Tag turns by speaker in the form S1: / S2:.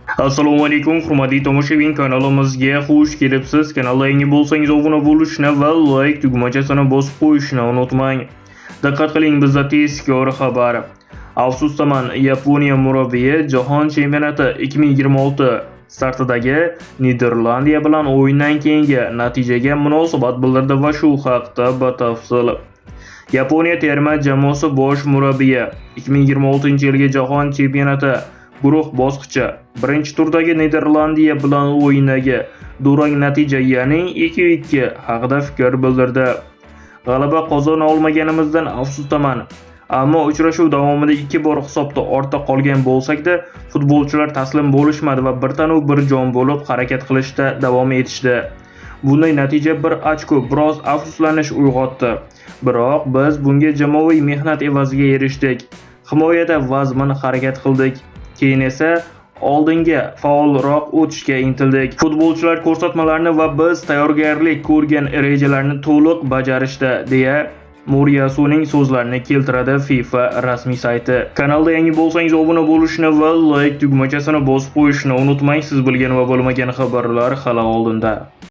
S1: Assalomu alaykum, hurmatli tomoshabin, kanalimizga xush kelibsiz. Kanalga yangi bo'lsangiz obuna bo'lishni va like tugmachasini bosib qo'yishni unutmang. Diqqat qiling, bizda tezkor xabar. Afsustaman, Yaponiya murabbiyi Jahon chempionati 2026 startidagi Niderlandiya bilan o'yindan keyingi natijaga munosabat bildirdi va shu haqda batafsil. Yaponiya terma jamoasi bosh murabbiyi 2026-yilgi Jahon chempionati guruh bosqichi birinchi turdagi Niderlandiya bilan o'yindagi durang natija, ya'ni 2-2 haqida fikr bildirdi. G'alaba qozona olmaganimizdan afsusdaman. Ammo uchrashuv davomida 2 bor hisobda ortda qolgan bo'lsak-da, futbolchilar taslim bo'lishmadi va bir tanu bir jon bo'lib harakat qilishda davom etishdi. Bunday natija bir ochko biroz afsuslanish uyg'otdi. Biroq biz bunga jamoaviy mehnat evaziga erishdik. Himoyada vazmin harakat qildik. Keyin esa oldinga faolroq o'tishga intildik. Futbolchilar ko'rsatmalarni va biz tayyorgarlik ko'rgan rejalarni to'liq bajarishdi, deya Muriyasuning so'zlarini keltiradi FIFA rasmiy sayti. Kanalda yangi bo'lsangiz obuna bo'lishni va like tugmachasini bosib qo'yishni unutmang. Siz bilgan va bo'lmagan xabarlar hali oldinda.